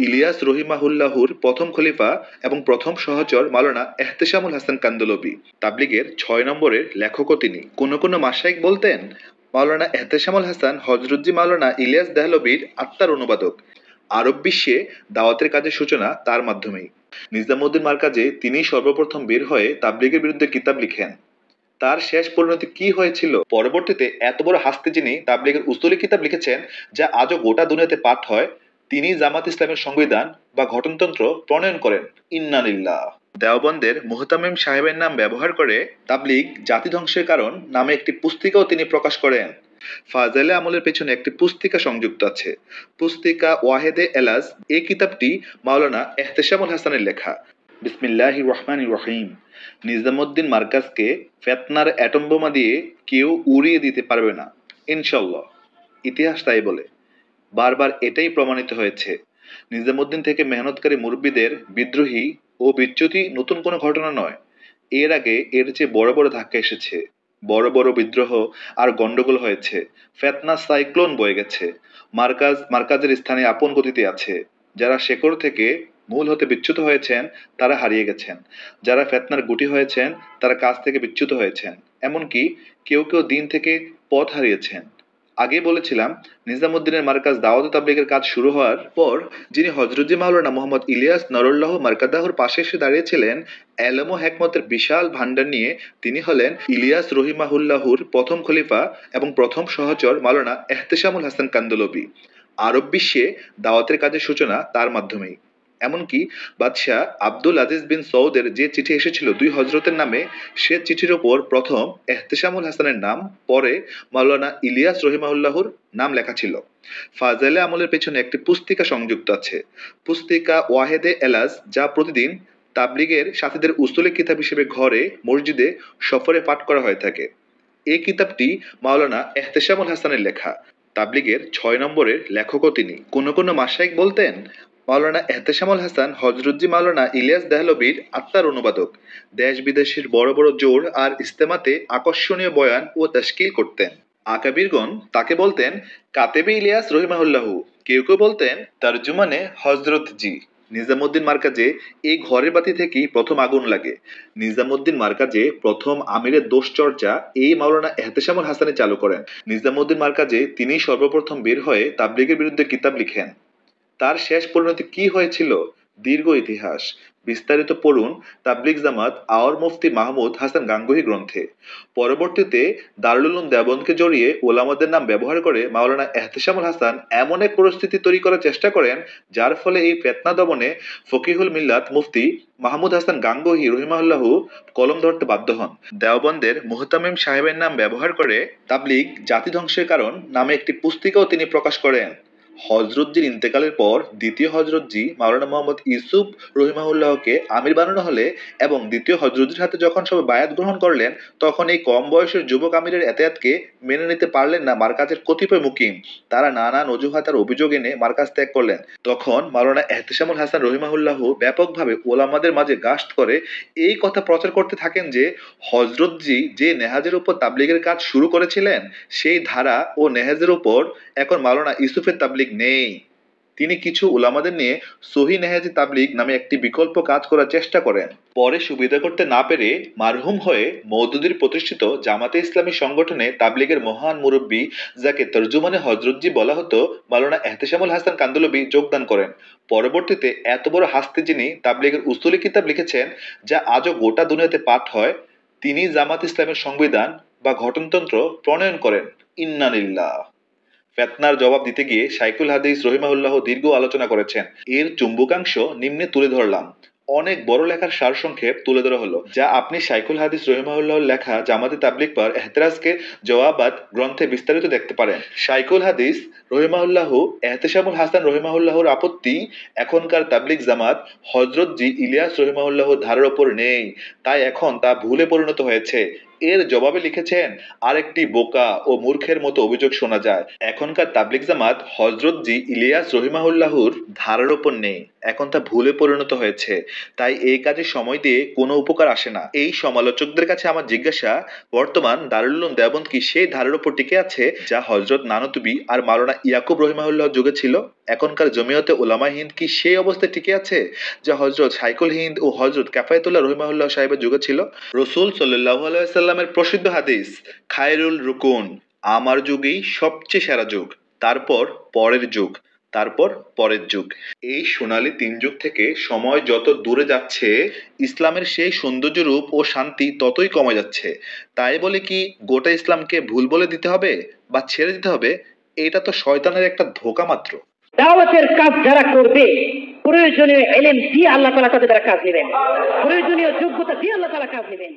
ইলিয়াস রহিমাহুল্লাহুর প্রথম খলিফা এবং প্রথম সহচর মাওলানা এহতেশামুল হাসান কান্দলবি। তাবলিগের 6 নম্বরের লেখকও তিনি। কোনো কোনো মাশায়েখ বলতেন মাওলানা এহতেশামুল হাসান হযরতজি মাওলানা ইলিয়াস দেহলভির আত্মার অনুবাদক। আরব বিশ্বে দাওয়াতের কাজের সূচনা তার মাধ্যমেই। নিজামুদ্দিন মারকাজে তিনিই সর্বপ্রথম বের হয়ে তাবলিগের বিরুদ্ধে কিতাব লিখেন। তার শেষ পরিণতি কি হয়েছিল? পরবর্তীতে এত বড় হাস্তে যিনি তাবলিগের উসুলি কিতাব লিখেছেন যা আজও গোটা দুনিয়াতে পাঠ হয়, তিনি জামাত ইসলামের সংবিধান বা গঠনতন্ত্র প্রণয়ন করেন। ইন্না লিল্লাহ। দেওবন্দের মুহতামিম সাহেবের নাম ব্যবহার করে তাবলিগ জাতি ধ্বংসের কারণ নামে একটি পুস্তিকাও তিনি প্রকাশ করেন। ফাজেলে আমলের পেছনে একটি পুস্তিকা সংযুক্ত আছে। পুস্তিকা ওয়াহেদে এলাজ। এই কিতাবটি মাওলানা এহতেশামুল হাসানের লেখা। বিসমিল্লাহির রহমানির রহিম। নিজামুদ্দিন মারকাজকে ফেতনার অ্যাটম বোমা দিয়ে কেউ উড়িয়ে দিতে পারবে না, ইনশাল্লাহ। ইতিহাস তাই বলে। বারবার এটাই প্রমাণিত হয়েছে। নিজামুদ্দিন থেকে মেহনতকারী মুরব্বীদের বিদ্রোহী ও বিচ্যুতি নতুন কোনো ঘটনা নয়। এর আগে এর চেয়ে বড় বড় ধাক্কা এসেছে। বড় বড় বিদ্রোহ আর গন্ডগোল হয়েছে। ফেতনা সাইক্লোন বয়ে গেছে। মার্কাজের স্থানে আপন গতিতে আছে। যারা শেকড় থেকে মূল হতে বিচ্যুত হয়েছেন তারা হারিয়ে গেছেন। যারা ফেতনার গুটি হয়েছেন তারা কাজ থেকে বিচ্যুত হয়েছেন। এমনকি কেউ কেউ দিন থেকে পথ হারিয়েছেন। আগে বলেছিলাম নিজামুদ্দিনের মার্কাজ দাওয়াত ও তাবলীগের কাজ শুরু হওয়ার পর যিনি হযরতজি মাওলানা মুহাম্মদ ইলিয়াস নরুল্লাহ মার্কাদাহুর পাশে এসে দাঁড়িয়েছিলেন এলম ও হেকমতের বিশাল ভান্ডার নিয়ে, তিনি হলেন ইলিয়াস রহিমাহুল্লাহুর প্রথম খলিফা এবং প্রথম সহচর মাওলানা এহতেশামুল হাসান কান্দলবি। আরব বিশ্বে দাওয়াতের কাজের সূচনা তার মাধ্যমেই। এমনকি বাদশাহ আব্দুল আজিজ বিন সৌদের যে চিঠি এসেছিল দুই হজরতের নামে, সে চিঠির ওপর প্রথম এহতেশামুল হাসানের নাম, পরে মাওলানা ইলিয়াস রহিমাহুল্লাহুর নাম লেখা ছিল। ফাজেলে আমলের পেছনে একটি পুস্তিকা সংযুক্ত আছে। পুস্তিকা ওয়াহেদে এলাজ, যা প্রতিদিন তাবলিগের সাথীদের উসুলি কিতাব হিসেবে ঘরে, মসজিদে, সফরে পাঠ করা হয়ে থাকে। এই কিতাবটি মাওলানা এহতেশামুল হাসানের লেখা। তাবলিগের 6 নম্বরের লেখকও তিনি। কোনো কোনো মাশায়েখ বলতেন মাওলানা এহতেশামুল হাসান হযরতজি মাওলানা ইলিয়াস দেহলভির আত্মার অনুবাদক। দেশ বিদেশের বড় বড় জোর আর ইস্তেমাতে আকর্ষণীয় বয়ান ও তাশকিল করতেন। আকাবিরগণ তাকে বলতেন কাতেবে ইলিয়াস রহিমাহুল্লাহু। কেউ কেউ বলতেন তর্জুমানে হযরতজি। নিজামুদ্দিন মারকাজে এই ঘরের বাতি থেকেই প্রথম আগুন লাগে। নিজামুদ্দিন মারকাজে প্রথম আমিরের দোষ চর্চা এই মাওলানা এহতেশামুল হাসানি চালু করেন। নিজামুদ্দিন মারকাজে তিনিই সর্বপ্রথম বের হয়ে তাবলীগের বিরুদ্ধে কিতাব লিখেন। তার শেষ পরিণতি কি হয়েছিল? দীর্ঘ ইতিহাস। বিস্তারিত পড়ুন তাবলিগ জামাত আওয়ার মুফতি মাহমুদ হাসান গাঙ্গুহি গ্রন্থে। পরবর্তীতে দারুল উলুম দেওবন্দকে জড়িয়ে ওলামাদের নাম ব্যবহার করে মাওলানা এহতেশামুল হাসান এমন এক পরিস্থিতি তৈরি করার চেষ্টা করেন যার ফলে এই ফিতনা দমনে ফকিহুল মিল্লাত মুফতি মাহমুদ হাসান গাঙ্গুহি রহিমাহুল্লাহু কলম ধরতে বাধ্য হন। দেওবন্দের মুহতামিম সাহেবের নাম ব্যবহার করে তাবলিগ জাতি ধ্বংসের কারণ নামে একটি পুস্তিকাও তিনি প্রকাশ করেন। হযরতজির ইন্তেকালের পর দ্বিতীয় হযরতজি মাওলানা মুহাম্মদ ইউসুফ রহিমাহুল্লাহকে আমির বানানো হলে এবং দ্বিতীয় হযরতজির হাতে যখন সবাই বায়াত গ্রহণ করলেন, তখন এই কম বয়সের যুবক আমিরের এতেয়াতকে মেনে নিতে পারলেন না মারকাজের কতিপয় মুকিম। তারা নানান অজুহাত আর অভিযোগ এনে মারকাজ ত্যাগ করলেন। তখন মাওলানা এহতেশামুল হাসান রহিমাহুল্লাহু ব্যাপকভাবে ওলামাদের মাঝে গাস্ট করে এই কথা প্রচার করতে থাকেন যে হযরতজি যে নেহাজের উপর তাবলীগের কাজ শুরু করেছিলেন, সেই ধারা ও নেহাজের উপর এখন মাওলানা ইউসুফের তাবলীগ নেই। তিনি কিছু উলামাদের নিয়ে সহি নেহাজি তাবলীগ নামে একটি বিকল্প কাজ করার চেষ্টা করেন। পরে সুবিধা করতে না পেরে মারহুম হয়ে মওদুদীর প্রতিষ্ঠিত জামাতে ইসলামী সংগঠনে তাবলীগের মহান মুরব্বী, যাকে তর্জুমানে হযরতজি বলা হতো, মাওলানা এহতেশামুল হাসান কান্দলবি যোগদান করেন। পরবর্তীতে এত বড় হাস্তে যিনি তাবলীগের উসুলি কিতাব লিখেছেন যা আজও গোটা দুনিয়াতে পাঠ হয়, তিনি জামাত ইসলামের সংবিধান বা গঠনতন্ত্র প্রণয়ন করেন। ইন্না লিল্লাহ। ফেতনার জবাব দিতে গিয়ে শাইখুল হাদিস রহিমাহুল্লাহ দীর্ঘ আলোচনা করেছেন। এর চুম্বকাংশ নিম্নে তুলে ধরলাম। অনেক বড় লেখার সারসংক্ষেপ তুলে ধরা হলো, যা আপনি শাইখুল হাদিস রহিমাহুল্লাহর লেখা জামাতে তাবলীগ পর এহতেরাজকে জওয়াবাত গ্রন্থে বিস্তারিত দেখতে পারেন। শাইখুল হাদিস রহিমাহুল্লাহ এহতেশামুল হাসান রহিমাহুল্লাহর আপত্তি, এখনকার তাবলীগ জামাত হযরতজি ইলিয়াস রহিমাহুল্লাহর ধারার ওপর নেই, তাই এখন তা ভুলে পরিণত হয়েছে। এর জবাবে লিখেছেন, আরেকটি বোকা ও মূর্খের মতো অভিযোগ শোনা যায়। এখনকার তাবলিগ জামাত হযরত জি ইলিয়াস রহিমাহুল্লাহর ধারার ওপর নেই, এখন তা ভুলে পরিণত হয়েছে। তাই এই কাজে সময় দিয়ে কোনো উপকার আসে না। এই সমালোচকদের কাছে আমার জিজ্ঞাসা, বর্তমান দারুল উলুম দেওবন্দ কি সেই ধারার উপর টিকে আছে যা হযরত নানতুবি আর মাওলানা ইয়াকুব রহিমাহুল্লাহ যুগে ছিল? এখনকার জমিয়তে উলামা হিন্দ কি সেই অবস্থায় টিকে আছে যা হযরত শাইখুল হিন্দ ও হযরত কাফায়েতুল্লাহ রহিমাহুল্লাহ সাহেবের যুগে ছিল? রাসূল সাল্লাল্লাহু আলাইহি ওয়াসাল্লামের প্রসিদ্ধ হাদিস, খায়রুল রুকুন, আমার যুগই সবচেয়ে সেরা যুগ, তারপর পরের যুগ, তারপর পরের যুগ। এই সোনালী তিন যুগ থেকে সময় যত দূরে যাচ্ছে, ইসলামের সেই সৌন্দর্য রূপ ও শান্তি ততই কমে যাচ্ছে। তাই বলে কি গোটা ইসলামকে ভুল বলে দিতে হবে বা ছেড়ে দিতে হবে? এটা তো শয়তানের একটা ধোঁকা মাত্র। দাওয়াতের কাজ যারা করবে, প্রয়োজনীয় ইলম দিয়ে আল্লাহ তাআলা তাদের দ্বারা কাজ নেবেন, প্রয়োজনীয় যোগ্যতা দিয়ে আল্লাহ তাআলা কাজ নেবেন।